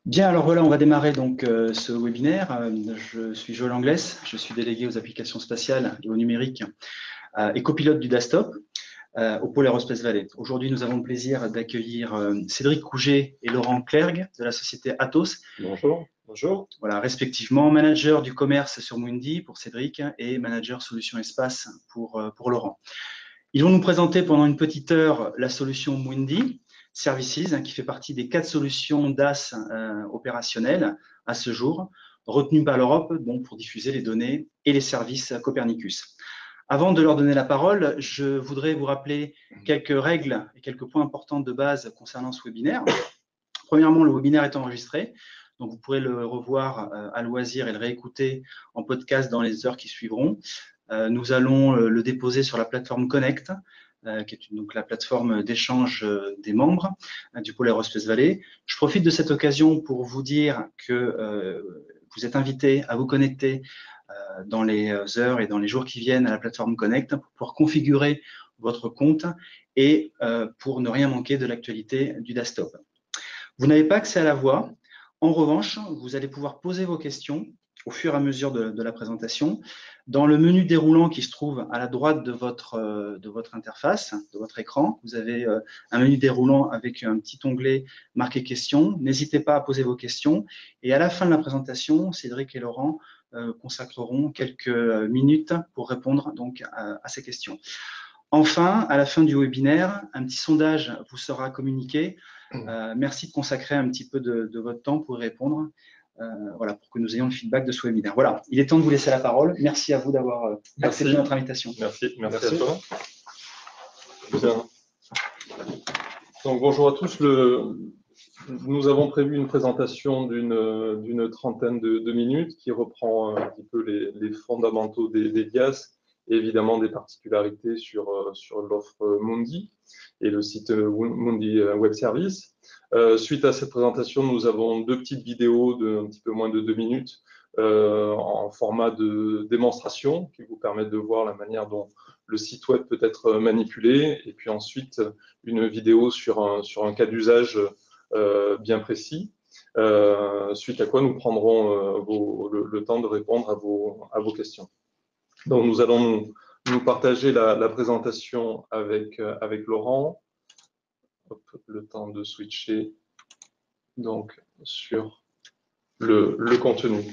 Bien, alors voilà, on va démarrer donc ce webinaire. Je suis Joël Anglès, je suis délégué aux applications spatiales et au numérique et copilote du DASTOP au pôle Aerospace Valley. Aujourd'hui, nous avons le plaisir d'accueillir Cédric Couget et Laurent Clergue de la société Atos. Bonjour. Bonjour. Voilà, respectivement manager du commerce sur Mundi pour Cédric et manager solution espace pour Laurent. Ils vont nous présenter pendant une petite heure la solution Mundi Services, qui fait partie des 4 solutions DAS opérationnelles à ce jour, retenues par l'Europe pour diffuser les données et les services Copernicus. Avant de leur donner la parole, je voudrais vous rappeler quelques règles et quelques points importants de base concernant ce webinaire. Premièrement, le webinaire est enregistré, donc vous pourrez le revoir à loisir et le réécouter en podcast dans les heures qui suivront. Nous allons le déposer sur la plateforme Connect, qui est donc la plateforme d'échange des membres du pôle Aerospace Valley. Je profite de cette occasion pour vous dire que vous êtes invités à vous connecter dans les heures et dans les jours qui viennent à la plateforme Connect pour pouvoir configurer votre compte et pour ne rien manquer de l'actualité du DASTOP. Vous n'avez pas accès à la voix. En revanche, vous allez pouvoir poser vos questions au fur et à mesure de la présentation. Dans le menu déroulant qui se trouve à la droite de votre interface, de votre écran, vous avez un menu déroulant avec un petit onglet marqué questions. N'hésitez pas à poser vos questions. Et à la fin de la présentation, Cédric et Laurent consacreront quelques minutes pour répondre donc à ces questions. Enfin, à la fin du webinaire, un petit sondage vous sera communiqué. Merci de consacrer un petit peu de votre temps pour y répondre, voilà, pour que nous ayons le feedback de ce webinaire. Voilà, il est temps de vous laisser la parole. Merci à vous d'avoir accepté notre invitation. Merci à toi. Bien. Donc, bonjour à tous. Nous avons prévu une présentation d'une trentaine de minutes qui reprend un petit peu les fondamentaux des DIAS et évidemment des particularités sur l'offre Mundi et le site Mundi Web Service. Suite à cette présentation, nous avons 2 petites vidéos de un petit peu moins de 2 minutes en format de démonstration qui vous permettent de voir la manière dont le site web peut être manipulé, et puis ensuite une vidéo sur un cas d'usage bien précis, suite à quoi nous prendrons le temps de répondre à vos questions. Donc nous allons nous partager la présentation avec Laurent. Hop, le temps de switcher donc sur le contenu.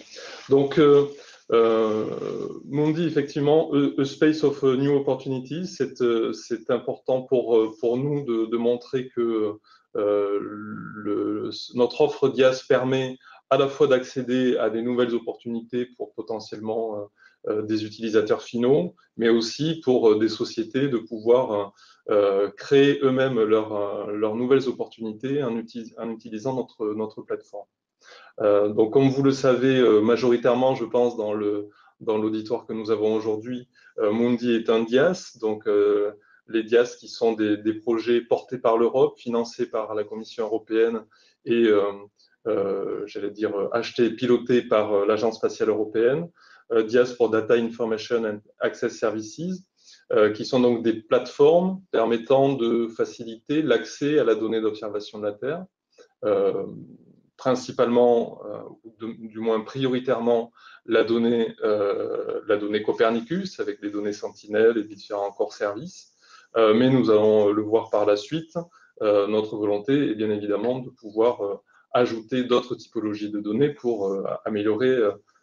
Donc Mundi, effectivement, a space of new opportunities, c'est important pour nous de montrer que notre offre DIAS permet à la fois d'accéder à des nouvelles opportunités pour potentiellement des utilisateurs finaux, mais aussi pour des sociétés de pouvoir créer eux-mêmes leurs nouvelles opportunités en utilisant notre plateforme. Donc, comme vous le savez majoritairement, je pense, dans l'auditoire que nous avons aujourd'hui, Mundi est un DIAS, donc les DIAS qui sont des projets portés par l'Europe, financés par la Commission européenne et, j'allais dire, achetés et pilotés par l'Agence spatiale européenne, DIAS pour Data Information and Access Services, qui sont donc des plateformes permettant de faciliter l'accès à la donnée d'observation de la Terre, principalement, du moins prioritairement, la donnée Copernicus avec les données Sentinelle et différents corps services. Mais nous allons le voir par la suite. Notre volonté est bien évidemment de pouvoir ajouter d'autres typologies de données pour améliorer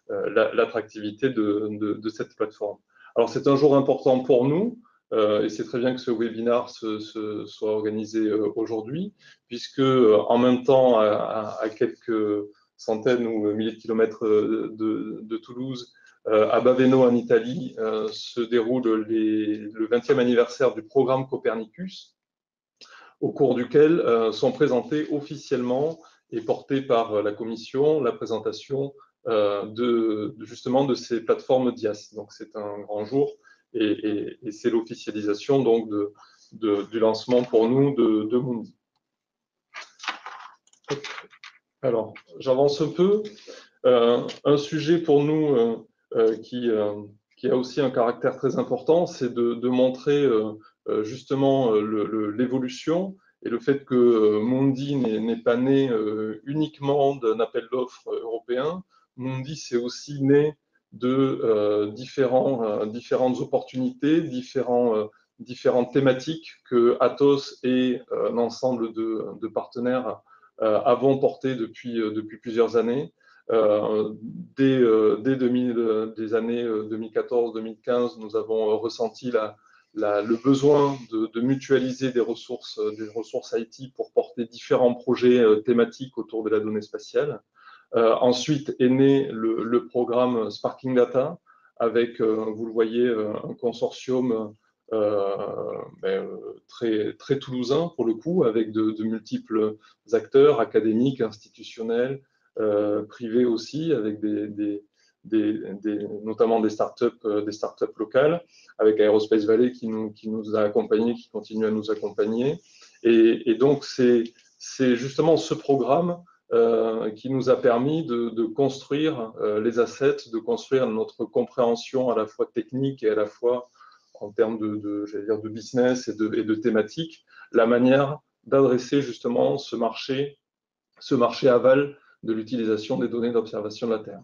l'attractivité de cette plateforme. Alors, c'est un jour important pour nous. Et c'est très bien que ce webinaire soit organisé aujourd'hui, puisque en même temps, à quelques centaines ou milliers de kilomètres de Toulouse, à Baveno en Italie, se déroule le 20e anniversaire du programme Copernicus, au cours duquel sont présentées officiellement et portées par la Commission la présentation justement de ces plateformes DIAS. Donc c'est un grand jour. Et c'est l'officialisation donc du lancement pour nous de Mundi. Alors, j'avance un peu. Un sujet pour nous qui a aussi un caractère très important, c'est de montrer justement l'évolution Et le fait que Mondi n'est pas né uniquement d'un appel d'offres européen, Mondi c'est aussi né de différentes opportunités, différentes thématiques que Atos et un ensemble de partenaires avons portées depuis plusieurs années. Dès des années 2014-2015, nous avons ressenti le besoin de mutualiser des ressources IT pour porter différents projets thématiques autour de la donnée spatiale. Ensuite est né le programme Sparking Data avec, vous le voyez, un consortium très toulousain pour le coup, avec de multiples acteurs académiques, institutionnels, privés aussi, avec notamment des startups locales, avec Aerospace Valley qui nous a accompagnés, qui continue à nous accompagner. Et donc, c'est justement ce programme qui nous a permis de construire les assets, de construire notre compréhension à la fois technique et à la fois en termes de business et de thématique, la manière d'adresser justement ce marché aval de l'utilisation des données d'observation de la Terre.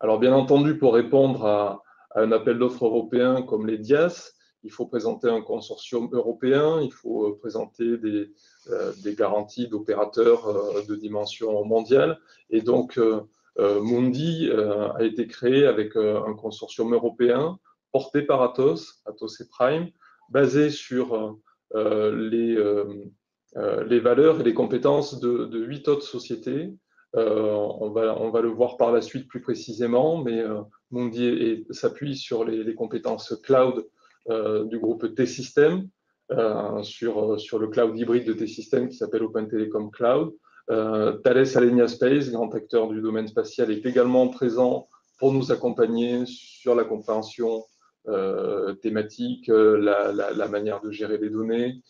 Alors bien entendu, pour répondre à un appel d'offres européen comme les DIAS, il faut présenter un consortium européen, il faut présenter des garanties d'opérateurs de dimension mondiale. Et donc, Mundi a été créé avec un consortium européen porté par Atos et Prime, basé sur les valeurs et les compétences de 8 autres sociétés. On va le voir par la suite plus précisément, mais Mundi s'appuie sur les compétences cloud du groupe T-Systems, sur le cloud hybride de T-Systems qui s'appelle Open Telecom Cloud. Thales Alenia Space, grand acteur du domaine spatial, est également présent pour nous accompagner sur la compréhension thématique, la manière de gérer les données,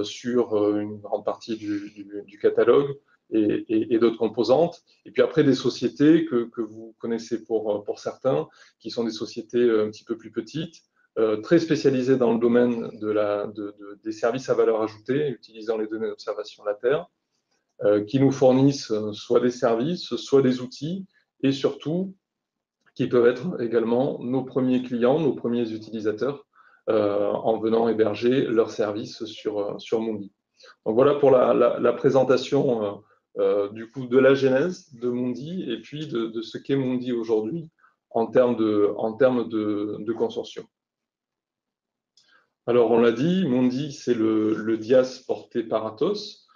sur une grande partie du catalogue et d'autres composantes. Et puis après, des sociétés que vous connaissez pour certains, qui sont des sociétés un petit peu plus petites, très spécialisées dans le domaine des services à valeur ajoutée, utilisant les données d'observation de la Terre, qui nous fournissent soit des services, soit des outils, et surtout, qui peuvent être également nos premiers clients, nos premiers utilisateurs, en venant héberger leurs services sur Mundi. Donc voilà pour la présentation du coup de la genèse de Mundi et puis de ce qu'est Mundi aujourd'hui en termes de consortium. Alors on l'a dit, Mundi c'est le DIAS porté par Atos,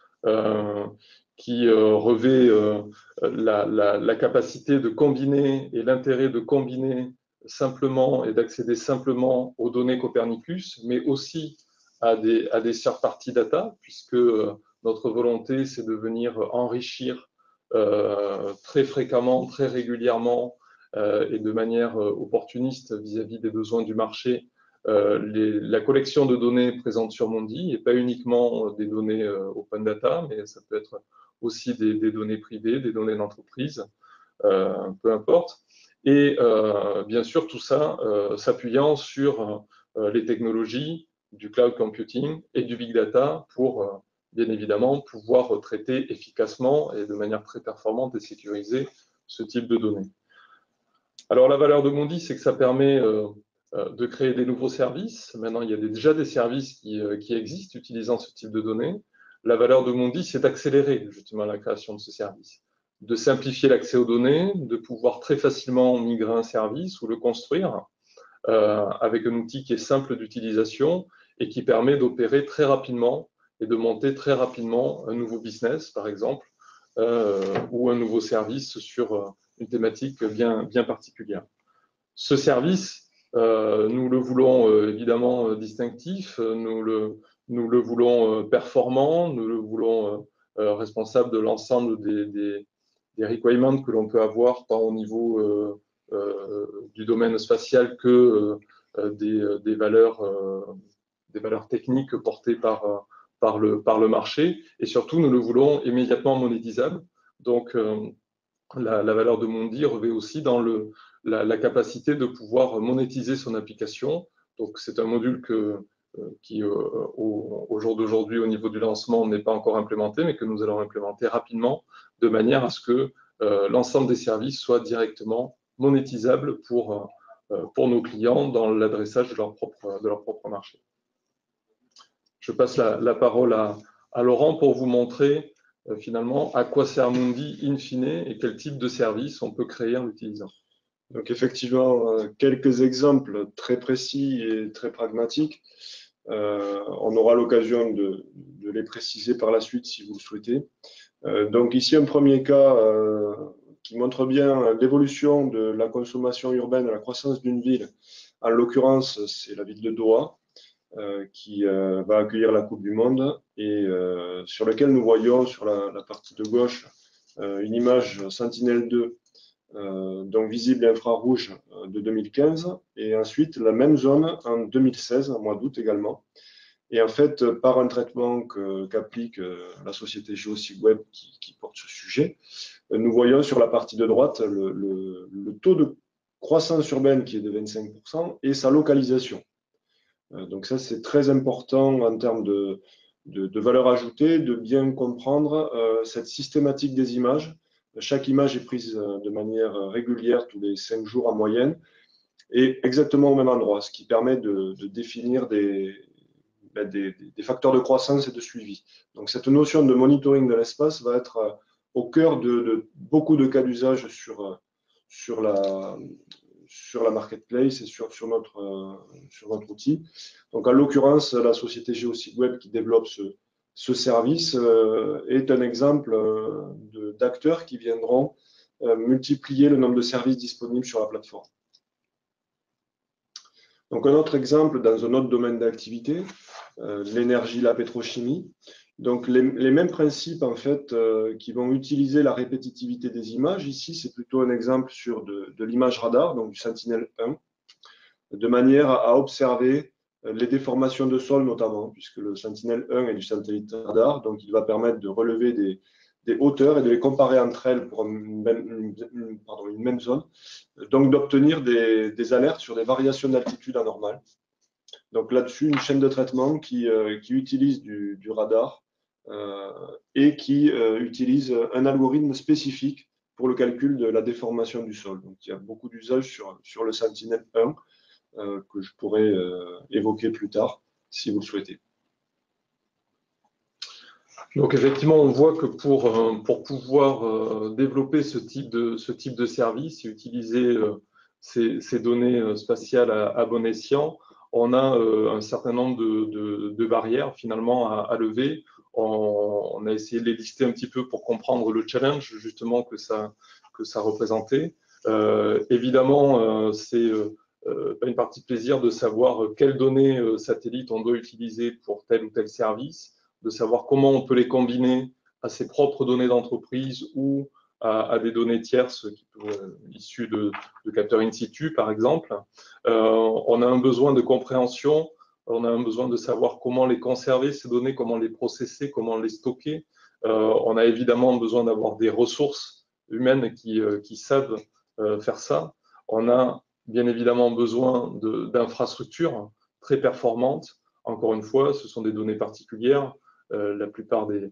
qui revêt la capacité de combiner et l'intérêt de combiner simplement et d'accéder simplement aux données Copernicus, mais aussi à des third-party data, puisque notre volonté, c'est de venir enrichir très fréquemment, très régulièrement et de manière opportuniste vis-à-vis des besoins du marché, la collection de données présentes sur Mundi, et pas uniquement des données open data, mais ça peut être aussi des données privées, des données d'entreprise, peu importe. Et bien sûr, tout ça s'appuyant sur les technologies du cloud computing et du big data pour, bien évidemment, pouvoir traiter efficacement et de manière très performante et sécurisée ce type de données. Alors, la valeur de Mundi, c'est que ça permet de créer des nouveaux services. Maintenant, il y a déjà des services qui existent utilisant ce type de données. La valeur de Mundi, c'est d'accélérer justement la création de ce service, de simplifier l'accès aux données, de pouvoir très facilement migrer un service ou le construire avec un outil qui est simple d'utilisation et qui permet d'opérer très rapidement et de monter très rapidement un nouveau business, par exemple, ou un nouveau service sur une thématique bien particulière. Ce service, nous le voulons évidemment distinctif, nous le voulons performant, nous le voulons responsable de l'ensemble des requirements que l'on peut avoir tant au niveau du domaine spatial que des valeurs techniques portées par le marché. Et surtout, nous le voulons immédiatement monétisable. Donc, la valeur de Mundi revêt aussi dans la capacité de pouvoir monétiser son application. Donc, c'est un module qui au jour d'aujourd'hui, au niveau du lancement, n'est pas encore implémenté, mais que nous allons implémenter rapidement, de manière à ce que l'ensemble des services soient directement monétisables pour nos clients dans l'adressage de leur propre marché. Je passe la parole à Laurent pour vous montrer finalement à quoi sert Mundi in fine et quel type de service on peut créer en l'utilisant. Donc effectivement, quelques exemples très précis et très pragmatiques. On aura l'occasion de les préciser par la suite si vous le souhaitez. Donc ici, un premier cas qui montre bien l'évolution de la consommation urbaine, la croissance d'une ville. En l'occurrence, c'est la ville de Doha qui va accueillir la Coupe du Monde et sur lequel nous voyons sur la partie de gauche une image Sentinel-2 donc visible infrarouge de 2015 et ensuite la même zone en 2016, en mois d'août également. Et en fait, par un traitement qu'applique la société GeoSigWeb qui porte ce sujet, nous voyons sur la partie de droite le taux de croissance urbaine qui est de 25% et sa localisation. Donc ça, c'est très important en termes de valeur ajoutée, de bien comprendre cette systématique des images. Chaque image est prise de manière régulière, tous les 5 jours en moyenne, et exactement au même endroit, ce qui permet de définir des facteurs de croissance et de suivi. Donc cette notion de monitoring de l'espace va être au cœur de beaucoup de cas d'usage sur la marketplace et sur notre outil. Donc en l'occurrence, la société GeoSigWeb qui développe ce service est un exemple d'acteurs qui viendront multiplier le nombre de services disponibles sur la plateforme. Donc un autre exemple dans un autre domaine d'activité, l'énergie, la pétrochimie. Donc les mêmes principes en fait qui vont utiliser la répétitivité des images. Ici, c'est plutôt un exemple sur de l'image radar, donc du Sentinel-1, de manière à observer les déformations de sol notamment, puisque le Sentinel-1 est du satellite radar, donc il va permettre de relever des hauteurs et de les comparer entre elles pour une même zone, donc d'obtenir des alertes sur des variations d'altitude anormales. Donc là-dessus, une chaîne de traitement qui utilise du radar et qui utilise un algorithme spécifique pour le calcul de la déformation du sol. Donc il y a beaucoup d'usages sur le Sentinel-1 que je pourrais évoquer plus tard, si vous le souhaitez. Donc effectivement, on voit que pour pouvoir développer ce type de service et utiliser ces données spatiales à bon escient, on a un certain nombre de barrières finalement à lever. On a essayé de les lister un petit peu pour comprendre le challenge justement que ça représentait. Évidemment, c'est pas une partie de plaisir de savoir quelles données satellites on doit utiliser pour tel ou tel service, de savoir comment on peut les combiner à ses propres données d'entreprise ou à des données tierces issues de capteurs in situ, par exemple. On a un besoin de compréhension, on a un besoin de savoir comment les conserver, ces données, comment les processer, comment les stocker. On a évidemment besoin d'avoir des ressources humaines qui savent faire ça. On a bien évidemment besoin d'infrastructures très performantes. Encore une fois, ce sont des données particulières. La plupart de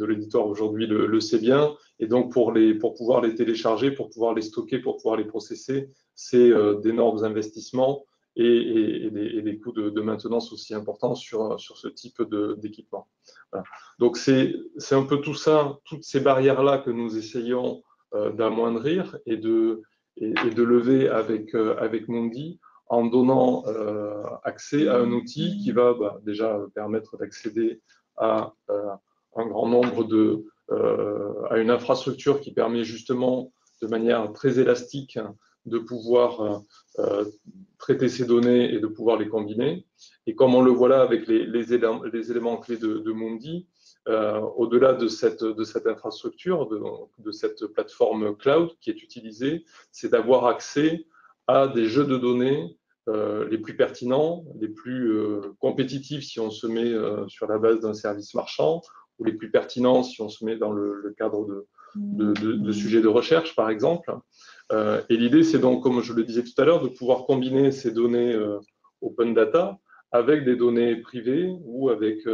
l'éditoire aujourd'hui le sait bien. Et donc, pour pouvoir les télécharger, pour pouvoir les stocker, pour pouvoir les processer, c'est d'énormes investissements et des coûts de maintenance aussi importants sur ce type d'équipement. Voilà. Donc, c'est un peu tout ça, toutes ces barrières-là que nous essayons d'amoindrir et de lever avec Mundi, en donnant accès à un outil qui va déjà permettre d'accéder à un grand nombre à une infrastructure qui permet justement de manière très élastique de pouvoir traiter ces données et de pouvoir les combiner. Et comme on le voit là avec les éléments clés de Mundi, au-delà de cette infrastructure, de cette plateforme cloud qui est utilisée, c'est d'avoir accès à des jeux de données les plus pertinents, les plus compétitifs si on se met sur la base d'un service marchand, ou les plus pertinents si on se met dans le cadre de sujets de recherche, par exemple. Et l'idée, c'est donc, comme je le disais tout à l'heure, de pouvoir combiner ces données open data, avec des données privées ou avec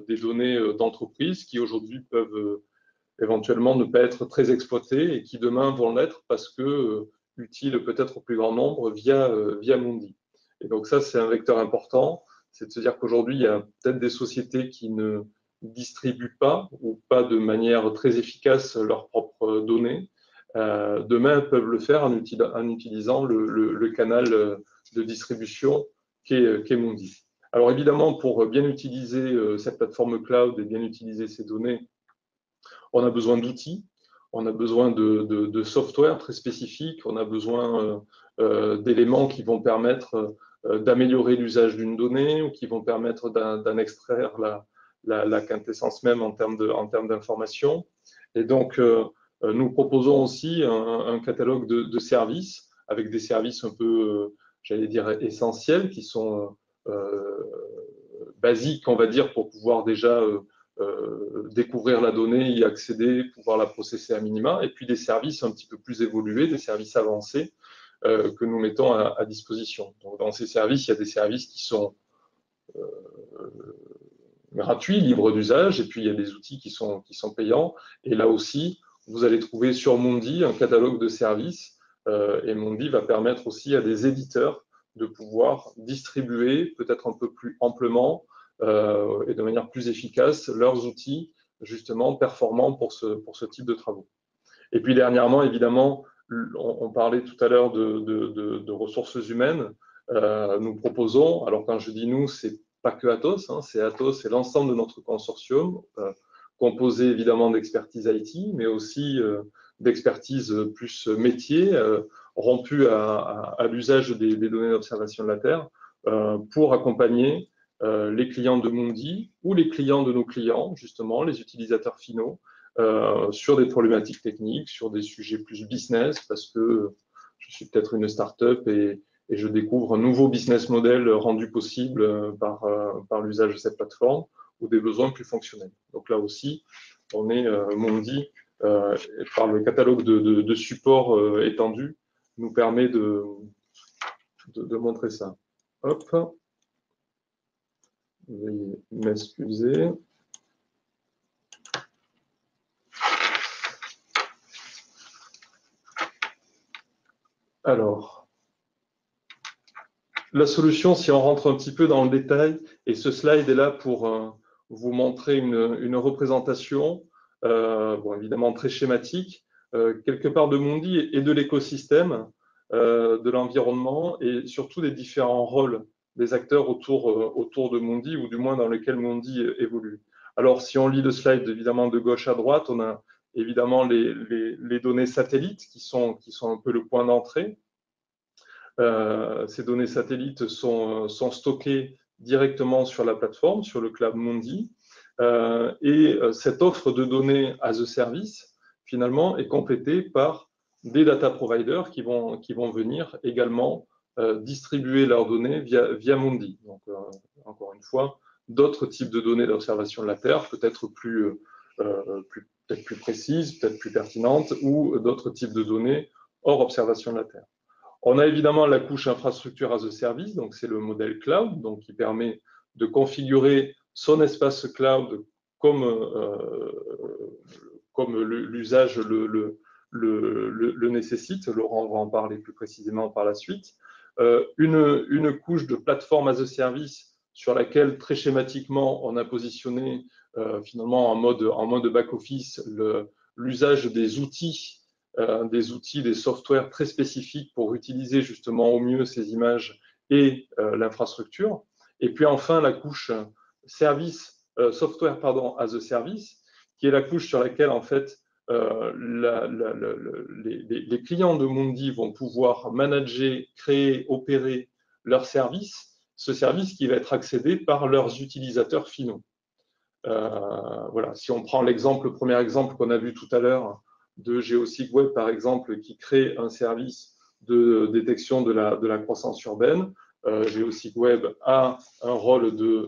des données d'entreprise qui aujourd'hui peuvent éventuellement ne pas être très exploitées et qui demain vont l'être parce que utiles peut-être au plus grand nombre via Mundi. Et donc ça, c'est un vecteur important, c'est de se dire qu'aujourd'hui, il y a peut-être des sociétés qui ne distribuent pas ou pas de manière très efficace leurs propres données. Demain, elles peuvent le faire en utilisant le canal de distribution qu'est Mundi. Alors évidemment, pour bien utiliser cette plateforme cloud et bien utiliser ces données, on a besoin d'outils, on a besoin de software très spécifique, on a besoin d'éléments qui vont permettre d'améliorer l'usage d'une donnée ou qui vont permettre d'en extraire la quintessence même en termes d'information. Et donc, nous proposons aussi un catalogue de services avec des services un peu, j'allais dire, essentiels qui sont basiques, on va dire, pour pouvoir déjà découvrir la donnée, y accéder, pouvoir la processer à minima, et puis des services un petit peu plus évolués, des services avancés que nous mettons à disposition. Donc, dans ces services, il y a des services qui sont gratuits, libres d'usage, et puis il y a des outils qui sont payants. Et là aussi, vous allez trouver sur Mundi un catalogue de services, et Mundi va permettre aussi à des éditeurs de pouvoir distribuer peut-être un peu plus amplement et de manière plus efficace leurs outils justement performants pour ce type de travaux. Et puis dernièrement, évidemment, on parlait tout à l'heure de ressources humaines. Nous proposons, alors quand je dis nous, c'est pas que Atos, hein, c'est Atos et l'ensemble de notre consortium, composé évidemment d'expertise IT, mais aussi d'expertise plus métier, rompue à l'usage des données d'observation de la Terre, pour accompagner les clients de Mundi ou les clients de nos clients, justement, les utilisateurs finaux, sur des problématiques techniques, sur des sujets plus business, parce que je suis peut-être une start-up et je découvre un nouveau business model rendu possible par l'usage de cette plateforme ou des besoins plus fonctionnels. Donc là aussi, on est Mundi, par le catalogue de supports étendu, nous permet de montrer ça. Hop. Veuillez m'excuser. Alors, la solution, si on rentre un petit peu dans le détail, et ce slide est là pour vous montrer une représentation, bon, évidemment très schématique, quelque part de Mundi et de l'écosystème, de l'environnement et surtout des différents rôles des acteurs autour de Mundi, ou du moins dans lesquels Mundi évolue. Alors, si on lit le slide évidemment de gauche à droite, on a évidemment les données satellites qui sont un peu le point d'entrée. Ces données satellites sont stockées directement sur la plateforme, sur le cloud Mundi. Et cette offre de données as a service, finalement, est complétée par des data providers qui vont venir également distribuer leurs données via Mundi. Donc, encore une fois, d'autres types de données d'observation de la Terre, peut-être plus précises, peut-être plus pertinentes, ou d'autres types de données hors observation de la Terre. On a évidemment la couche infrastructure as a service, donc c'est le modèle cloud, donc qui permet de configurer son espace cloud comme l'usage le nécessite. Laurent va en parler plus précisément par la suite. Une couche de plateforme as a service sur laquelle très schématiquement on a positionné finalement en mode back-office l'usage des outils, des softwares très spécifiques pour utiliser justement au mieux ces images et l'infrastructure. Et puis enfin la couche software as a service, qui est la couche sur laquelle en fait les clients de Mundi vont pouvoir manager, créer, opérer leur service, ce service qui va être accédé par leurs utilisateurs finaux. Voilà, si on prend le premier exemple qu'on a vu tout à l'heure de GeoSigWeb, par exemple, qui crée un service de détection de la croissance urbaine, GeoSigWeb a un rôle de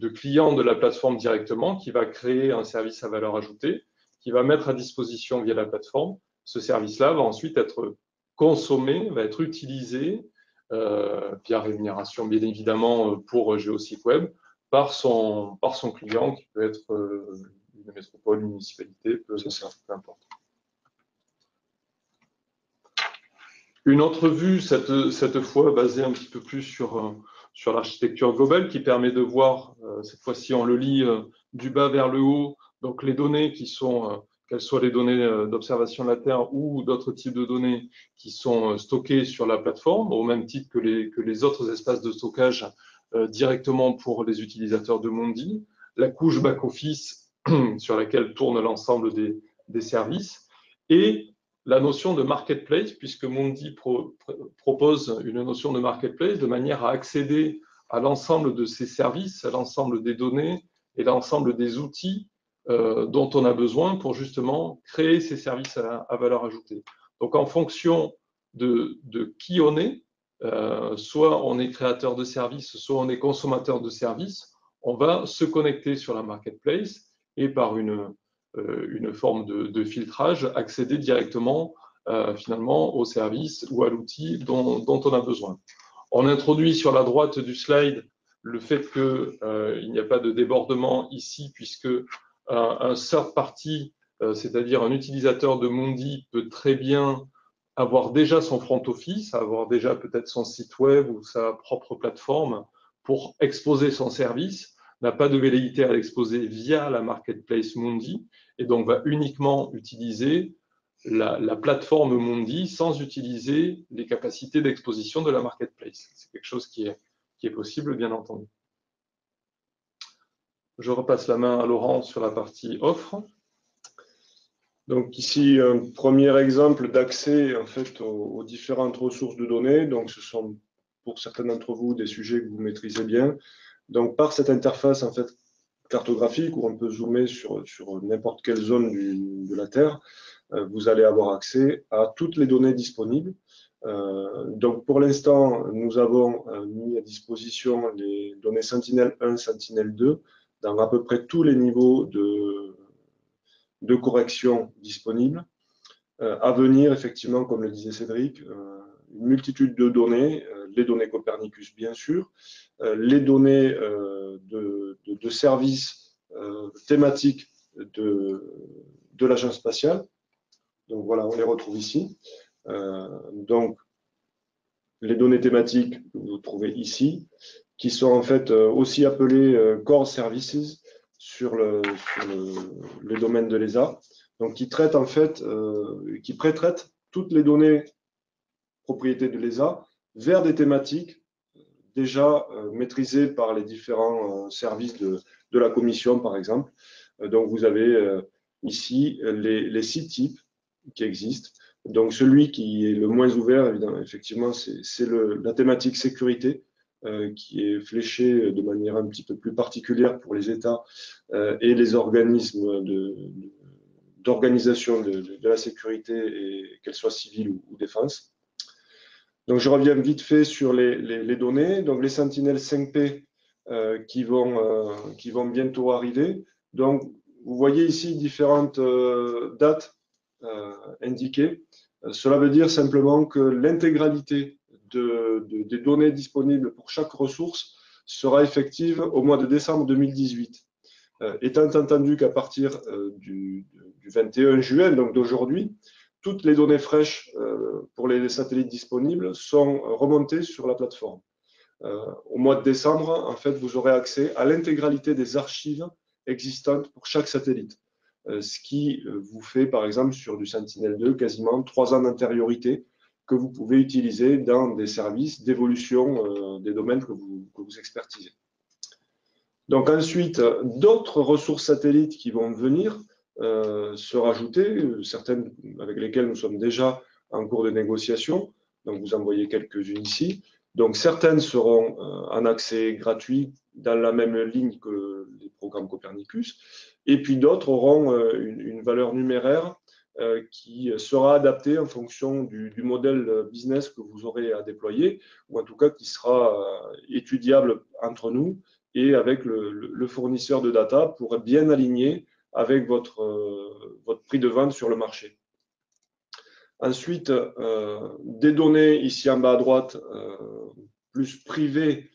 client de la plateforme directement, qui va créer un service à valeur ajoutée, qui va mettre à disposition via la plateforme. Ce service-là va ensuite être consommé, va être utilisé via rémunération, bien évidemment, pour GeoSite Web, par son client, qui peut être une métropole, une municipalité, peu importe. Une autre vue, cette fois basée un petit peu plus sur l'architecture globale, qui permet de voir, cette fois-ci on le lit du bas vers le haut, donc les données qui sont, qu'elles soient les données d'observation de la Terre ou d'autres types de données qui sont stockées sur la plateforme, au même titre que les autres espaces de stockage directement pour les utilisateurs de Mundi, la couche back-office sur laquelle tourne l'ensemble des services, et la notion de marketplace, puisque Mundi propose une notion de marketplace de manière à accéder à l'ensemble de ces services, à l'ensemble des données et l'ensemble des outils dont on a besoin pour justement créer ces services à valeur ajoutée. Donc en fonction de qui on est, soit on est créateur de services, soit on est consommateur de services, on va se connecter sur la marketplace et par une forme de filtrage, accéder directement finalement au service ou à l'outil dont on a besoin. On introduit sur la droite du slide le fait qu'il n'y a pas de débordement ici, puisque un third party, c'est-à-dire un utilisateur de Mundi, peut très bien avoir déjà son front office, avoir déjà peut-être son site web ou sa propre plateforme pour exposer son service, n'a pas de velléité à l'exposer via la marketplace Mundi, et donc va uniquement utiliser la plateforme Mundi sans utiliser les capacités d'exposition de la marketplace. C'est quelque chose qui est possible, bien entendu. Je repasse la main à Laurent sur la partie offre. Donc ici, un premier exemple d'accès en fait aux différentes ressources de données. Donc ce sont pour certains d'entre vous des sujets que vous maîtrisez bien. Donc par cette interface en fait cartographique où on peut zoomer sur n'importe quelle zone de la Terre, vous allez avoir accès à toutes les données disponibles. Donc pour l'instant, nous avons mis à disposition les données Sentinel-1, Sentinel-2 dans à peu près tous les niveaux de correction disponibles. À venir, effectivement, comme le disait Cédric, une multitude de données, les données Copernicus bien sûr, les données de services thématiques de l'agence spatiale. Donc voilà, on les retrouve ici. Donc les données thématiques que vous trouvez ici, qui sont en fait aussi appelées Core Services sur le domaine de l'ESA. Donc qui traitent en fait, qui pré-traitent toutes les données propriétés de l'ESA vers des thématiques déjà maîtrisées par les différents services de la commission, par exemple. Donc vous avez ici les 6 types qui existent. Donc celui qui est le moins ouvert, évidemment, effectivement, c'est la thématique sécurité, qui est fléchée de manière un petit peu plus particulière pour les États et les organismes d'organisation de la sécurité, et qu'elles soient civiles ou défense. Donc je reviens vite fait sur les données. Donc les Sentinel 5P qui vont bientôt arriver. Donc vous voyez ici différentes dates indiquées. Cela veut dire simplement que l'intégralité des données disponibles pour chaque ressource sera effective au mois de décembre 2018. Étant entendu qu'à partir du 21 juin, donc d'aujourd'hui, toutes les données fraîches pour les satellites disponibles sont remontées sur la plateforme. Au mois de décembre, en fait, vous aurez accès à l'intégralité des archives existantes pour chaque satellite. Ce qui vous fait, par exemple, sur du Sentinel-2, quasiment 3 ans d'antériorité que vous pouvez utiliser dans des services d'évolution des domaines que vous expertisez. Donc ensuite, d'autres ressources satellites qui vont venir se rajouter, certaines avec lesquelles nous sommes déjà en cours de négociation. Donc vous en voyez quelques-unes ici. Donc certaines seront en accès gratuit dans la même ligne que les programmes Copernicus. Et puis d'autres auront une valeur numéraire qui sera adaptée en fonction du modèle business que vous aurez à déployer, ou en tout cas qui sera étudiable entre nous et avec le fournisseur de data pour bien aligner avec votre prix de vente sur le marché. Ensuite, des données ici en bas à droite, plus privées,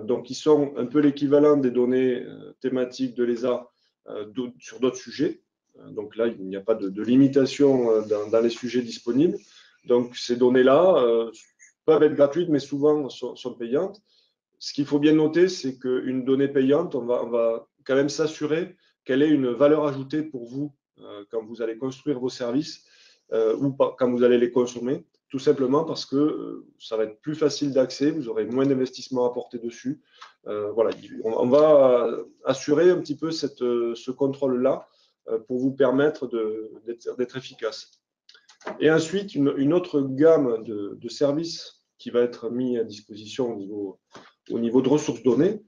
donc qui sont un peu l'équivalent des données thématiques de l'ESA sur d'autres sujets. Donc là, il n'y a pas de limitation dans les sujets disponibles. Donc ces données-là peuvent être gratuites, mais souvent sont payantes. Ce qu'il faut bien noter, c'est qu'une donnée payante, on va quand même s'assurer qu'elle ait une valeur ajoutée pour vous quand vous allez construire vos services ou quand vous allez les consommer, tout simplement parce que ça va être plus facile d'accès, vous aurez moins d'investissement à porter dessus. Voilà, on va assurer un petit peu ce contrôle-là pour vous permettre d'être efficace. Et ensuite, une autre gamme de services qui va être mis à disposition au niveau de ressources données,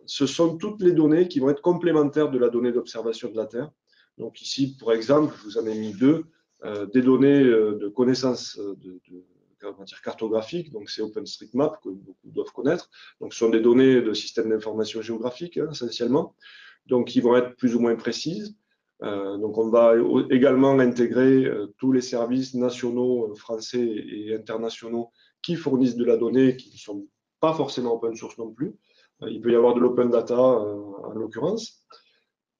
ce sont toutes les données qui vont être complémentaires de la donnée d'observation de la Terre. Donc ici, pour exemple, je vous en ai mis deux, des données de connaissances on va dire cartographiques, donc c'est OpenStreetMap que beaucoup doivent connaître. Donc ce sont des données de systèmes d'information géographique essentiellement, donc qui vont être plus ou moins précises. Donc on va également intégrer tous les services nationaux, français et internationaux qui fournissent de la donnée, qui ne sont pas forcément open source non plus. Il peut y avoir de l'open data en l'occurrence.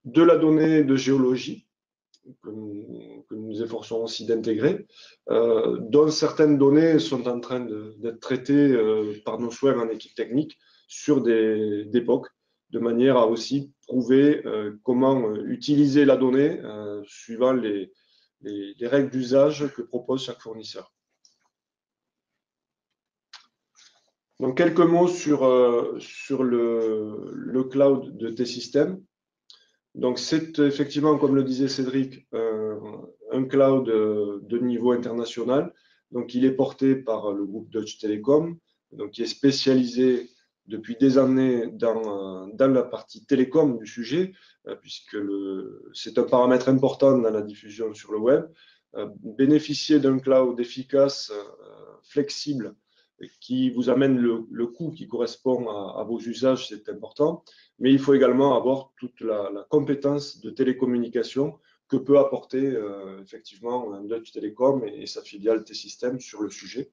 De la donnée de géologie, que nous efforçons aussi d'intégrer, dont certaines données sont en train d'être traitées par nos soins en équipe technique sur des POC, de manière à aussi prouver comment utiliser la donnée suivant les règles d'usage que propose chaque fournisseur. Donc, quelques mots sur le cloud de T-Systems. Donc, c'est effectivement, comme le disait Cédric, un cloud de niveau international. Donc, il est porté par le groupe Deutsche Telekom, donc, qui est spécialisé depuis des années dans la partie télécom du sujet, puisque c'est un paramètre important dans la diffusion sur le web. Bénéficier d'un cloud efficace, flexible, qui vous amène le coût qui correspond à vos usages, c'est important. Mais il faut également avoir toute la compétence de télécommunication que peut apporter effectivement Deutsche Telekom et sa filiale T-Systems sur le sujet.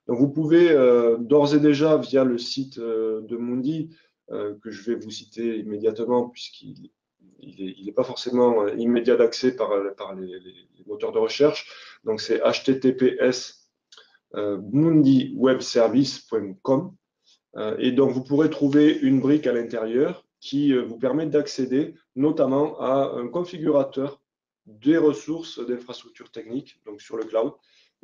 Donc vous pouvez d'ores et déjà, via le site de Mundi, que je vais vous citer immédiatement puisqu'il n'est pas forcément immédiat d'accès par les moteurs de recherche. Donc c'est https://mundiwebservice.com. Et donc, vous pourrez trouver une brique à l'intérieur qui vous permet d'accéder notamment à un configurateur des ressources d'infrastructures techniques, donc sur le cloud,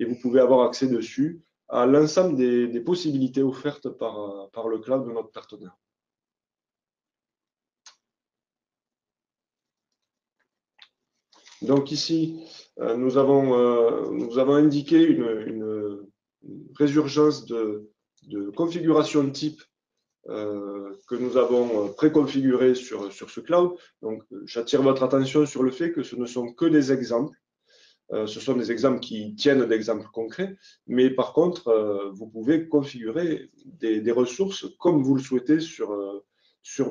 et vous pouvez avoir accès dessus à l'ensemble des possibilités offertes par le cloud de notre partenaire. Donc ici, nous avons indiqué une résurgence de configuration de type que nous avons préconfiguré sur ce cloud. Donc, j'attire votre attention sur le fait que ce ne sont que des exemples. Ce sont des exemples qui tiennent d'exemples concrets, mais par contre, vous pouvez configurer des ressources comme vous le souhaitez sur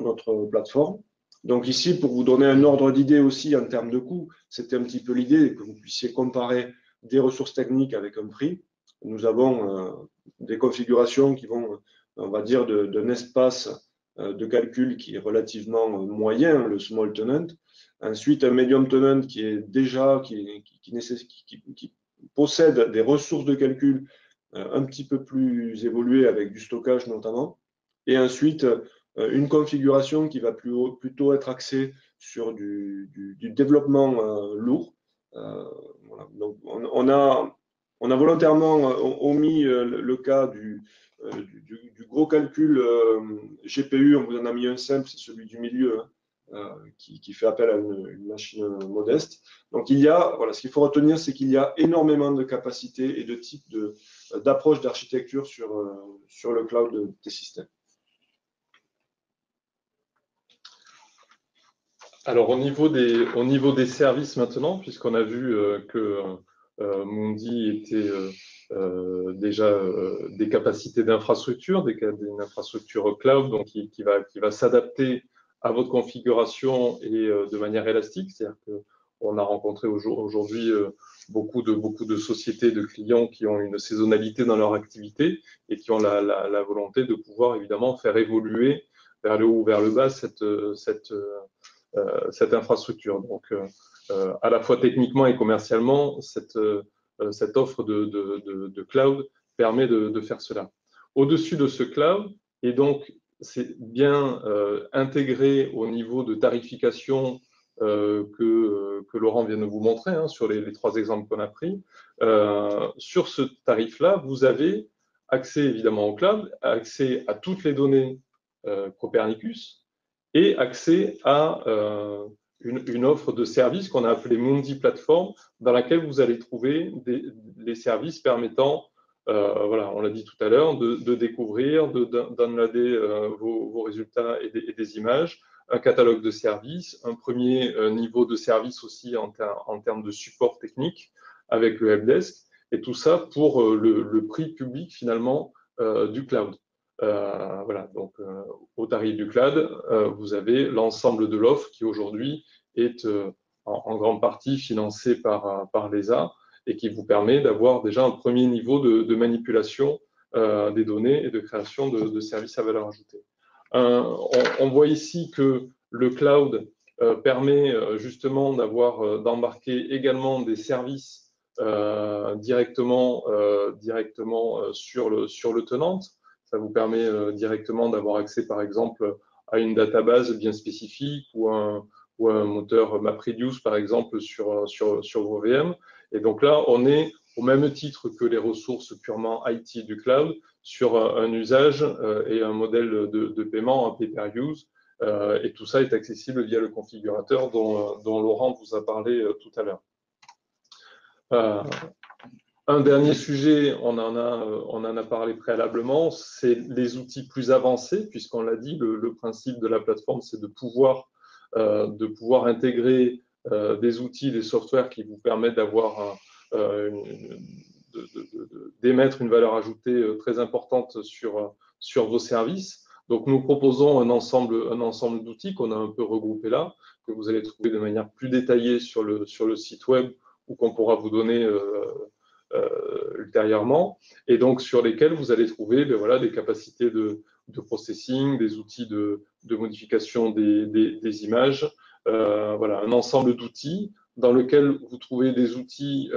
notre plateforme. Donc ici, pour vous donner un ordre d'idée aussi en termes de coût, c'était un petit peu l'idée que vous puissiez comparer des ressources techniques avec un prix. Nous avons des configurations qui vont, on va dire, d'un espace de calcul qui est relativement moyen, le small tenant. Ensuite, un medium tenant qui est déjà, qui possède des ressources de calcul un petit peu plus évoluées avec du stockage notamment. Et ensuite, une configuration qui va plutôt être axée sur du développement lourd. Voilà. Donc, on a volontairement omis le cas du gros calcul GPU, on vous en a mis un simple, c'est celui du milieu, qui fait appel à une machine modeste. Donc voilà, ce qu'il faut retenir, c'est qu'il y a énormément de capacités et de types d'approches d'architecture sur le cloud de T-Systems. Alors au niveau des services maintenant, puisqu'on a vu que Mundi était déjà des capacités d'infrastructure, des infrastructures cloud, donc qui va s'adapter à votre configuration et de manière élastique, c'est-à-dire on a rencontré aujourd'hui beaucoup de sociétés, de clients qui ont une saisonnalité dans leur activité et qui ont la volonté de pouvoir évidemment faire évoluer vers le haut ou vers le bas cette infrastructure. Donc, à la fois techniquement et commercialement, cette offre de cloud permet de faire cela. Au-dessus de ce cloud, et donc c'est bien intégré au niveau de tarification que Laurent vient de vous montrer sur les 3 exemples qu'on a pris. Sur ce tarif-là, vous avez accès évidemment au cloud, accès à toutes les données Copernicus et accès à une offre de services qu'on a appelée Mundi Platform, dans laquelle vous allez trouver les services permettant, voilà, on l'a dit tout à l'heure, de découvrir, de downloader vos résultats et des images, un catalogue de services, un premier niveau de service aussi en termes de support technique avec le helpdesk, et tout ça pour le prix public finalement du cloud. Voilà, donc au tarif du cloud, vous avez l'ensemble de l'offre qui aujourd'hui est en grande partie financée par l'ESA et qui vous permet d'avoir déjà un premier niveau de manipulation des données et de création de services à valeur ajoutée. On voit ici que le cloud permet justement d'embarquer également des services directement sur le tenant. Ça vous permet directement d'avoir accès, par exemple, à une database bien spécifique ou un moteur MapReduce, par exemple, sur vos VM. Et donc là, on est au même titre que les ressources purement IT du cloud sur un usage et un modèle de paiement, un pay-per-use. Et tout ça est accessible via le configurateur dont Laurent vous a parlé tout à l'heure. Un dernier sujet, on en a parlé préalablement, c'est les outils plus avancés, puisqu'on l'a dit, le principe de la plateforme, c'est de pouvoir intégrer des outils, des softwares qui vous permettent d'émettre une valeur ajoutée très importante sur vos services. Donc, nous proposons un ensemble d'outils qu'on a un peu regroupés là, que vous allez trouver de manière plus détaillée sur le site web ou qu'on pourra vous donner ultérieurement, et donc sur lesquels vous allez trouver voilà, des capacités de processing, des outils de modification des images, voilà, un ensemble d'outils dans lequel vous trouvez des outils,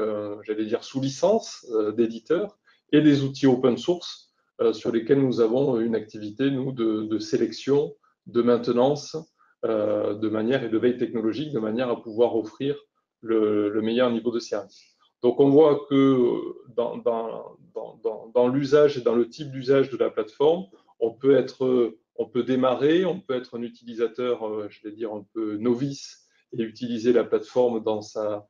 j'allais dire, sous licence d'éditeurs et des outils open source sur lesquels nous avons une activité, nous, de sélection, de maintenance, de manière et de veille technologique, de manière à pouvoir offrir le meilleur niveau de service. Donc, on voit que dans l'usage et dans le type d'usage de la plateforme, on peut démarrer, on peut être un utilisateur, je vais dire, un peu novice et utiliser la plateforme dans sa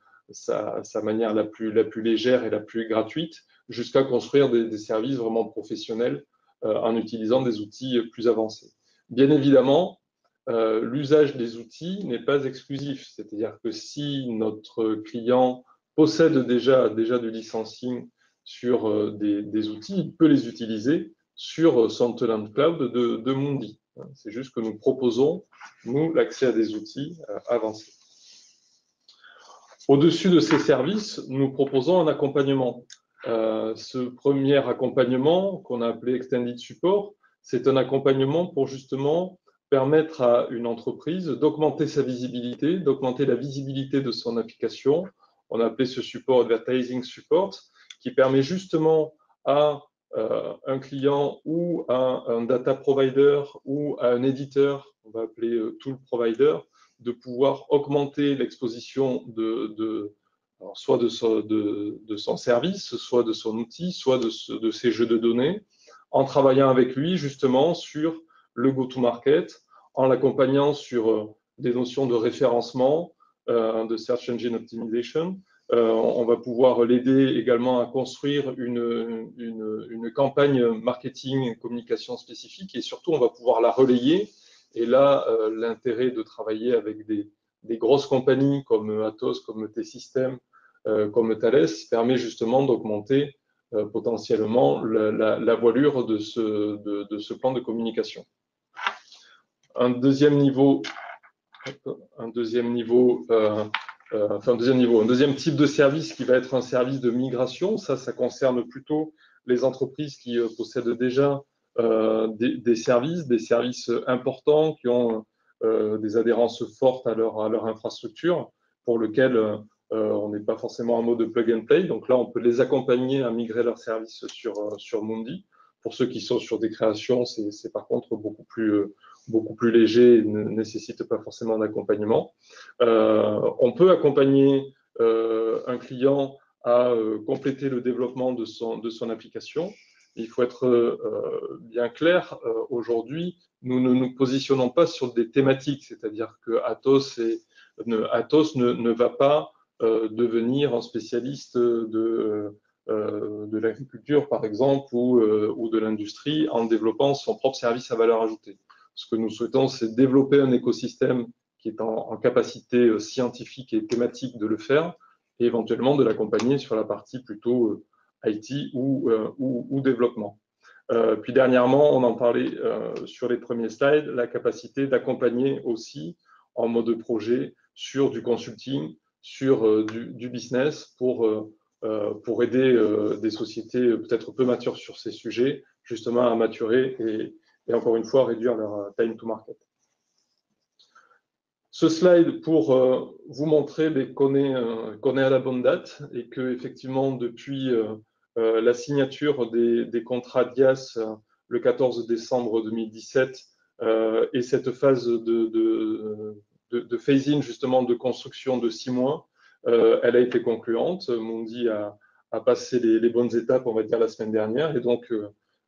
manière la plus légère et la plus gratuite, jusqu'à construire des services vraiment professionnels en utilisant des outils plus avancés. Bien évidemment, l'usage des outils n'est pas exclusif, c'est-à-dire que si notre client possède déjà du licensing sur des outils, il peut les utiliser sur son tenant cloud de Mundi. C'est juste que nous proposons, nous, l'accès à des outils avancés. Au-dessus de ces services, nous proposons un accompagnement. Ce premier accompagnement, qu'on a appelé Extended Support, c'est un accompagnement pour justement permettre à une entreprise d'augmenter sa visibilité, d'augmenter la visibilité de son application. On a appelé ce support Advertising Support, qui permet justement à un client ou à un data provider ou à un éditeur, on va appeler tool provider, de pouvoir augmenter l'exposition soit de son service, soit de son outil, soit de ses jeux de données, en travaillant avec lui justement sur le go-to-market, en l'accompagnant sur des notions de référencement, de Search Engine Optimization. On va pouvoir l'aider également à construire une campagne marketing et communication spécifique, et surtout, on va pouvoir la relayer. Et là, l'intérêt de travailler avec des grosses compagnies comme Atos, comme T-Systems, comme Thales, permet justement d'augmenter potentiellement la voilure de ce plan de communication. Un deuxième niveau enfin, deuxième niveau. Un deuxième type de service qui va être un service de migration. Ça concerne plutôt les entreprises qui possèdent déjà des services importants, qui ont des adhérences fortes à leur infrastructure, pour lequel on n'est pas forcément en mode plug and play. Donc là, on peut les accompagner à migrer leurs services sur Mundi. Pour ceux qui sont sur des créations, c'est par contre beaucoup plus léger et ne nécessite pas forcément d'accompagnement. On peut accompagner un client à compléter le développement de son application. Il faut être bien clair, aujourd'hui, nous ne nous positionnons pas sur des thématiques, c'est-à-dire que Atos ne va pas devenir un spécialiste de l'agriculture, par exemple, ou de l'industrie en développant son propre service à valeur ajoutée. Ce que nous souhaitons, c'est développer un écosystème qui est en capacité scientifique et thématique de le faire, et éventuellement de l'accompagner sur la partie plutôt IT ou développement. Puis dernièrement, on en parlait sur les premiers slides, la capacité d'accompagner aussi en mode projet sur du consulting, sur du business pour aider des sociétés peut-être peu matures sur ces sujets, justement à maturer et encore une fois réduire leur time to market. Ce slide pour vous montrer qu'on est à la bonne date et que effectivement depuis la signature des contrats DIAS le 14 décembre 2017 et cette phase de phase-in justement de construction de 6 mois, elle a été concluante. Mundi a passé les bonnes étapes, on va dire, la semaine dernière, et donc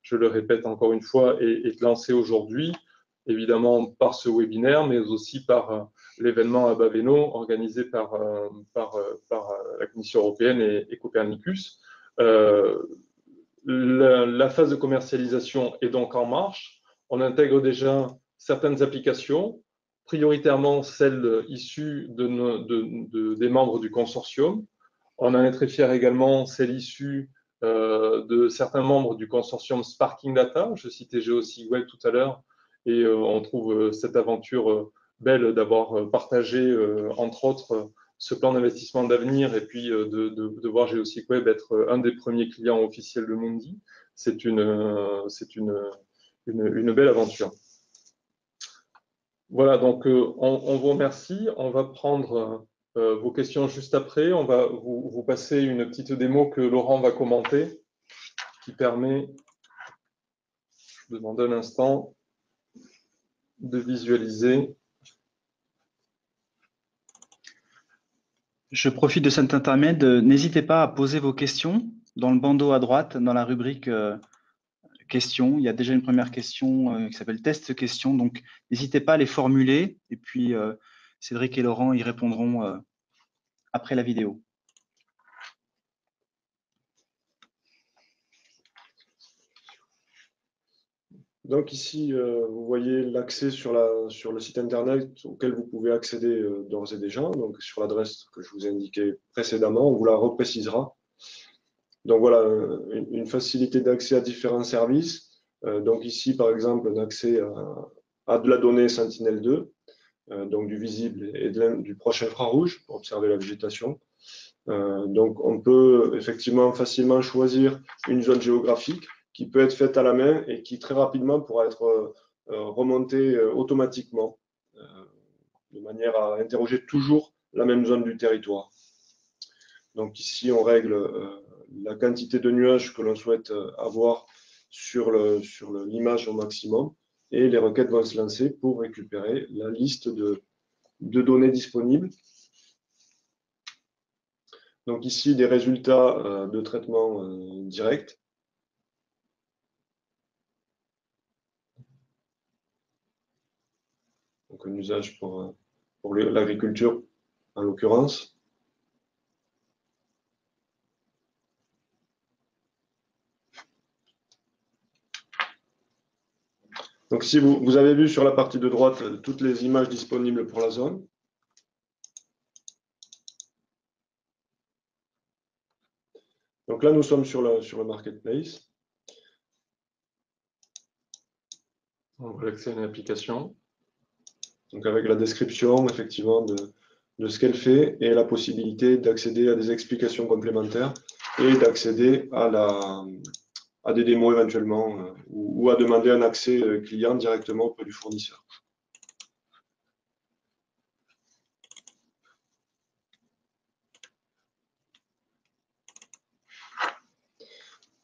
je le répète encore une fois, est lancé aujourd'hui, évidemment par ce webinaire, mais aussi par l'événement à Baveno organisé par la Commission européenne et Copernicus. La phase de commercialisation est donc en marche. On intègre déjà certaines applications, prioritairement celles issues des membres du consortium. On en est très fiers également, celles issues de certains membres du consortium Sparking Data. Je citais GeoSigwell tout à l'heure, et on trouve cette aventure belle d'avoir partagé, entre autres, ce plan d'investissement d'avenir et puis de voir GeoSigweb être un des premiers clients officiels de Mundi. C'est une belle aventure. Voilà, donc on vous remercie. On va prendre vos questions juste après. On va vous passer une petite démo que Laurent va commenter, qui permet, je demande un instant, de visualiser. Je profite de cet intermède. N'hésitez pas à poser vos questions dans le bandeau à droite, dans la rubrique questions. Il y a déjà une première question qui s'appelle test question. Donc, n'hésitez pas à les formuler. Et puis, Cédric et Laurent y répondront après la vidéo. Donc ici, vous voyez l'accès sur le site internet auquel vous pouvez accéder d'ores et déjà, donc sur l'adresse que je vous ai indiquée précédemment, on vous la reprécisera. Donc voilà, une facilité d'accès à différents services. Donc ici, par exemple, un accès à de la donnée Sentinel-2, donc du visible et du proche infrarouge pour observer la végétation. Donc on peut effectivement facilement choisir une zone géographique qui peut être faite à la main et qui très rapidement pourra être remontée automatiquement, de manière à interroger toujours la même zone du territoire. Donc ici, on règle la quantité de nuages que l'on souhaite avoir sur l'image au maximum, et les requêtes vont se lancer pour récupérer la liste de données disponibles. Donc ici, des résultats de traitement direct. Donc un usage pour l'agriculture en l'occurrence. Donc ici, vous avez vu sur la partie de droite toutes les images disponibles pour la zone. Donc là, nous sommes sur le marketplace. On va accéder à une application. Donc avec la description, effectivement, de ce qu'elle fait et la possibilité d'accéder à des explications complémentaires et d'accéder à des démos éventuellement ou à demander un accès client directement auprès du fournisseur.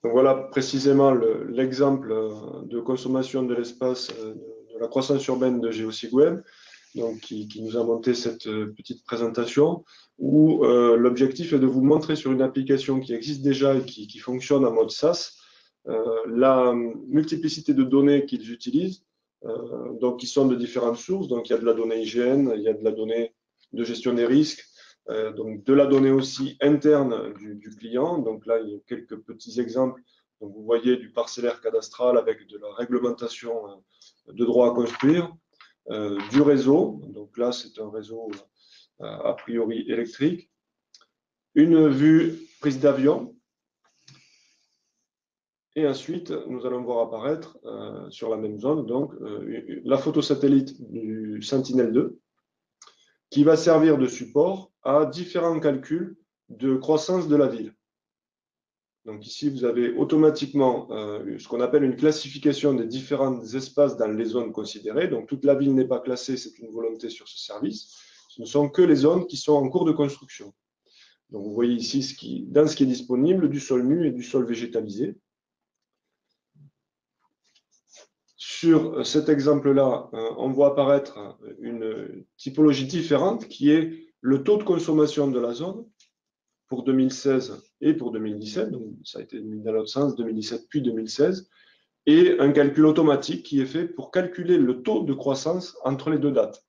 Donc voilà précisément l'exemple de consommation de l'espace de la croissance urbaine de GeoSigWeb, donc qui nous a monté cette petite présentation, où l'objectif est de vous montrer sur une application qui existe déjà et qui fonctionne en mode SaaS, la multiplicité de données qu'ils utilisent, donc qui sont de différentes sources. Donc il y a de la donnée IGN, il y a de la donnée de gestion des risques, donc de la donnée aussi interne du client. Donc là, il y a quelques petits exemples. Donc vous voyez du parcellaire cadastral avec de la réglementation de droit à construire, du réseau. Donc là, c'est un réseau a priori électrique. Une vue prise d'avion. Et ensuite, nous allons voir apparaître sur la même zone donc, la photo satellite du Sentinel-2 qui va servir de support à différents calculs de croissance de la ville. Donc ici, vous avez automatiquement ce qu'on appelle une classification des différents espaces dans les zones considérées. Donc toute la ville n'est pas classée, c'est une volonté sur ce service. Ce ne sont que les zones qui sont en cours de construction. Donc vous voyez ici, dans ce qui est disponible, du sol nu et du sol végétalisé. Sur cet exemple-là, on voit apparaître une typologie différente qui est le taux de consommation de la zone pour 2016 et pour 2017. Donc, ça a été mis dans l'autre sens, 2017 puis 2016. Et un calcul automatique qui est fait pour calculer le taux de croissance entre les deux dates.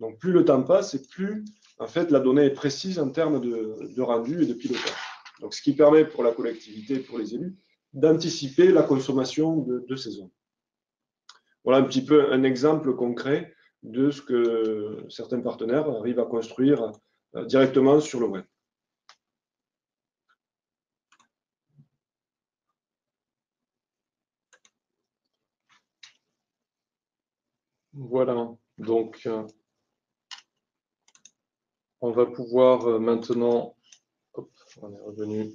Donc, plus le temps passe et plus, en fait, la donnée est précise en termes de rendu et de pilotage. Donc, ce qui permet pour la collectivité, pour les élus, d'anticiper la consommation de ces zones. Voilà un petit peu un exemple concret de ce que certains partenaires arrivent à construire directement sur le web. Voilà, donc on va pouvoir maintenant, hop, on est revenu.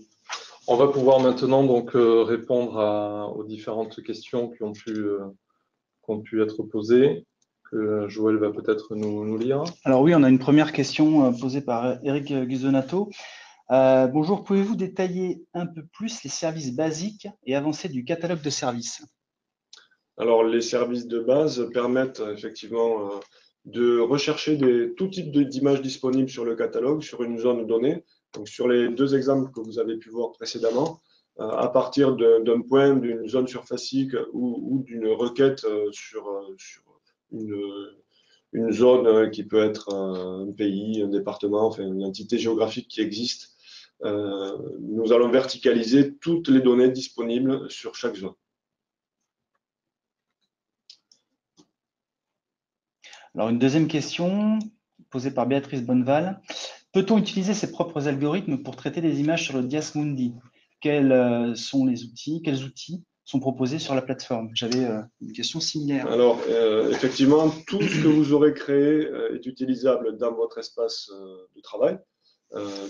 On va pouvoir maintenant donc répondre aux différentes questions qui ont pu être posées, que Joël va peut-être nous lire. Alors oui, on a une première question posée par Eric Guizonato. Bonjour, pouvez-vous détailler un peu plus les services basiques et avancés du catalogue de services? Alors, les services de base permettent effectivement de rechercher tout type d'images disponibles sur le catalogue, sur une zone donnée. Donc, sur les deux exemples que vous avez pu voir précédemment, à partir d'un point, d'une zone surfacique ou d'une requête sur une zone qui peut être un pays, un département, enfin une entité géographique qui existe, nous allons verticaliser toutes les données disponibles sur chaque zone. Alors, une deuxième question posée par Béatrice Bonneval. Peut-on utiliser ses propres algorithmes pour traiter des images sur le Dias Mundi? Quels sont les outils? Quels outils sont proposés sur la plateforme? J'avais une question similaire. Alors, effectivement, tout ce que vous aurez créé est utilisable dans votre espace de travail,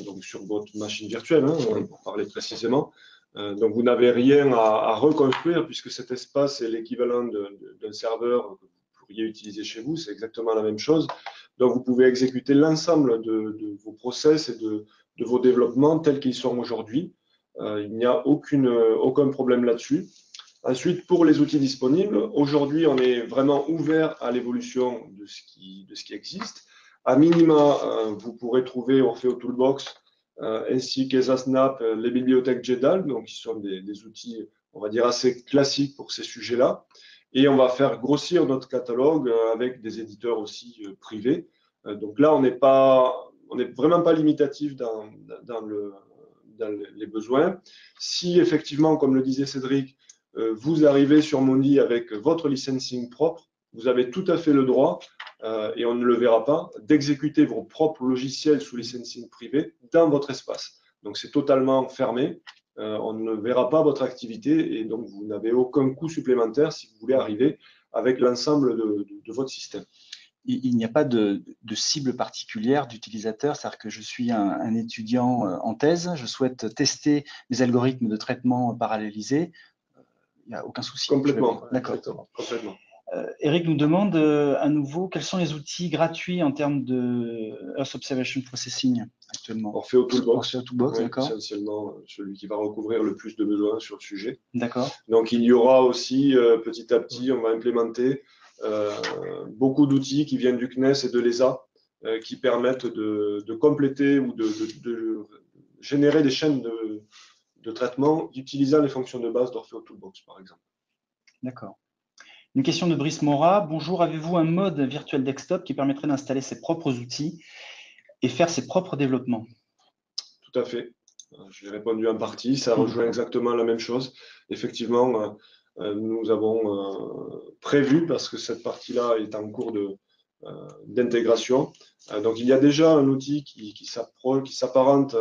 donc sur votre machine virtuelle, hein, pour parler précisément. Donc, vous n'avez rien à reconstruire puisque cet espace est l'équivalent d'un serveur que vous pourriez utiliser chez vous. C'est exactement la même chose. Donc, vous pouvez exécuter l'ensemble de vos process et de vos développements tels qu'ils sont aujourd'hui. Il n'y a aucun problème là-dessus. Ensuite, pour les outils disponibles, aujourd'hui, on est vraiment ouvert à l'évolution de ce qui existe. À minima, vous pourrez trouver Orfeo Toolbox ainsi qu'EsaSnap, les bibliothèques JEDAL, donc qui sont des outils, on va dire, assez classiques pour ces sujets-là. Et on va faire grossir notre catalogue avec des éditeurs aussi privés. Donc là, on n'est vraiment pas limitatif dans les besoins. Si effectivement, comme le disait Cédric, vous arrivez sur Mundi avec votre licensing propre, vous avez tout à fait le droit, et on ne le verra pas, d'exécuter vos propres logiciels sous licensing privé dans votre espace. Donc c'est totalement fermé, on ne verra pas votre activité et donc vous n'avez aucun coût supplémentaire si vous voulez arriver avec l'ensemble de votre système. il n'y a pas de cible particulière d'utilisateur, c'est-à-dire que je suis un étudiant en thèse, je souhaite tester mes algorithmes de traitement parallélisés, il n'y a aucun souci. Complètement, d'accord. Complètement. Eric nous demande à nouveau quels sont les outils gratuits en termes de Earth Observation Processing actuellement. Orfeo Toolbox, Toolbox, oui, d'accord. essentiellement celui qui va recouvrir le plus de besoins sur le sujet. D'accord. Donc il y aura aussi petit à petit, on va implémenter beaucoup d'outils qui viennent du CNES et de l'ESA qui permettent de compléter ou de générer des chaînes de traitement utilisant les fonctions de base d'Orfeo Toolbox, par exemple. D'accord. Une question de Brice Mora. Bonjour, avez-vous un mode virtuel desktop qui permettrait d'installer ses propres outils et faire ses propres développements? Tout à fait. Je l'ai répondu en partie. Ça rejoint exactement la même chose. Effectivement, nous avons prévu, parce que cette partie-là est en cours d'intégration. Donc, il y a déjà un outil qui s'apparente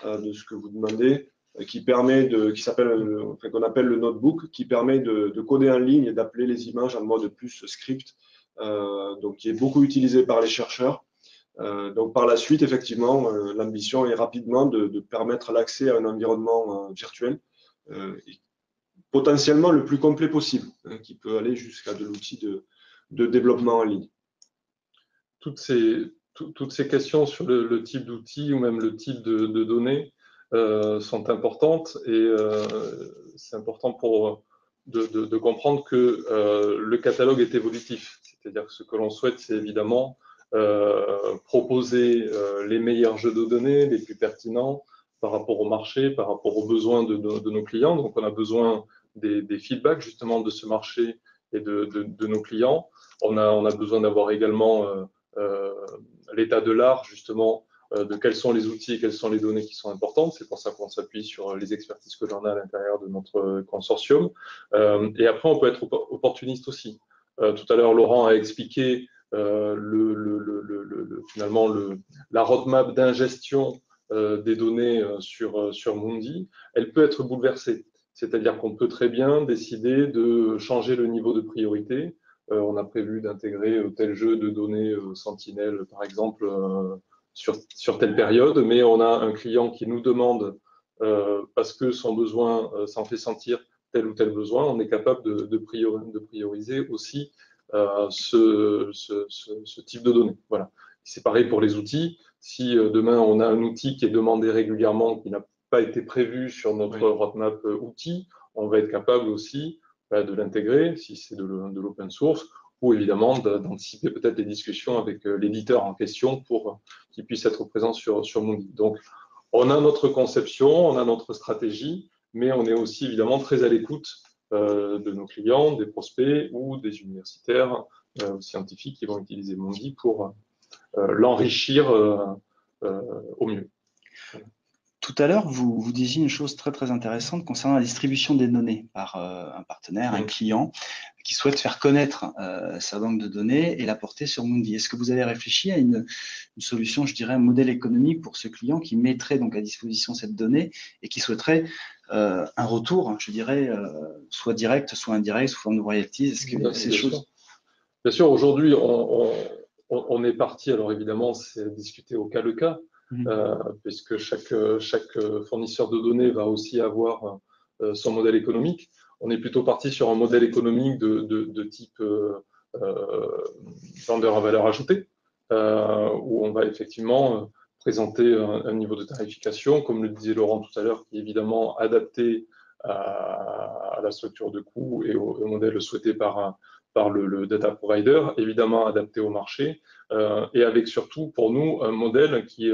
de ce que vous demandez, qu'on appelle le notebook, qui permet de coder en ligne et d'appeler les images en mode plus script, donc qui est beaucoup utilisé par les chercheurs. Donc par la suite, effectivement, l'ambition est rapidement de permettre l'accès à un environnement virtuel et potentiellement le plus complet possible, qui peut aller jusqu'à de l'outil de développement en ligne. Toutes ces questions sur le type d'outil ou même le type de données sont importantes et c'est important de comprendre que le catalogue est évolutif. C'est-à-dire que ce que l'on souhaite, c'est évidemment proposer les meilleurs jeux de données, les plus pertinents par rapport au marché, par rapport aux besoins de nos clients. Donc, on a besoin des feedbacks justement de ce marché et de nos clients. On a besoin d'avoir également l'état de l'art justement de quels sont les outils et quelles sont les données qui sont importantes. C'est pour ça qu'on s'appuie sur les expertises que l'on a à l'intérieur de notre consortium. Et après, on peut être opportuniste aussi. Tout à l'heure, Laurent a expliqué finalement la roadmap d'ingestion des données sur Mundi. Elle peut être bouleversée. C'est-à-dire qu'on peut très bien décider de changer le niveau de priorité. On a prévu d'intégrer tel jeu de données Sentinel, par exemple, sur telle période, mais on a un client qui nous demande, parce que son besoin s'en fait sentir tel ou tel besoin, on est capable de prioriser aussi ce type de données. Voilà. C'est pareil pour les outils. Si demain on a un outil qui est demandé régulièrement, qui n'a pas été prévu sur notre roadmap outil, on va être capable aussi de l'intégrer, si c'est de l'open source, ou évidemment d'anticiper peut-être les discussions avec l'éditeur en question pour qu'il puisse être présent sur Mundi. Donc, on a notre conception, on a notre stratégie, mais on est aussi évidemment très à l'écoute de nos clients, des prospects ou des universitaires ou scientifiques qui vont utiliser Mundi pour l'enrichir au mieux. Tout à l'heure, vous disiez une chose très très intéressante concernant la distribution des données par un partenaire, un client qui souhaite faire connaître sa banque de données et la porter sur Mundi. Est-ce que vous avez réfléchi à une solution, je dirais, un modèle économique pour ce client qui mettrait donc à disposition cette donnée et qui souhaiterait un retour, je dirais, soit direct, soit indirect, sous forme de royalties? Est-ce que ces choses… Bien sûr, aujourd'hui, on est parti, alors évidemment, c'est discuter au cas le cas, puisque chaque fournisseur de données va aussi avoir son modèle économique. On est plutôt parti sur un modèle économique de type vendeur à valeur ajoutée, où on va effectivement présenter un niveau de tarification, comme le disait Laurent tout à l'heure, qui est évidemment adapté à la structure de coût et au modèle souhaité par le data provider, évidemment adapté au marché, et avec surtout pour nous un modèle qui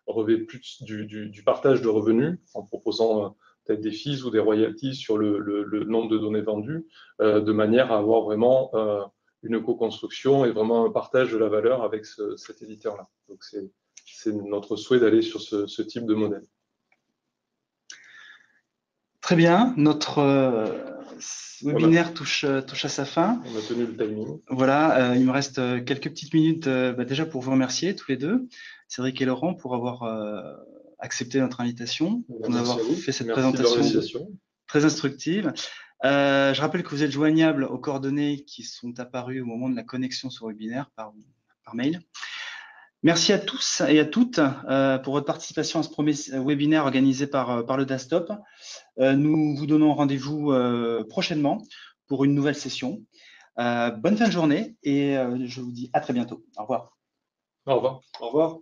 revêt plus du partage de revenus en proposant peut-être des fees ou des royalties sur le nombre de données vendues, de manière à avoir vraiment une co-construction et vraiment un partage de la valeur avec cet éditeur-là. Donc c'est notre souhait d'aller sur ce type de modèle. Très bien, notre webinaire touche à sa fin. On a tenu le timing. Voilà, il me reste quelques petites minutes déjà pour vous remercier tous les deux, Cédric et Laurent, pour avoir accepté notre invitation, pour avoir fait cette présentation très instructive. Je rappelle que vous êtes joignable aux coordonnées qui sont apparues au moment de la connexion sur le webinaire par mail. Merci à tous et à toutes pour votre participation à ce premier webinaire organisé par le DASTOP. Nous vous donnons rendez-vous prochainement pour une nouvelle session. Bonne fin de journée et je vous dis à très bientôt. Au revoir. Au revoir. Au revoir.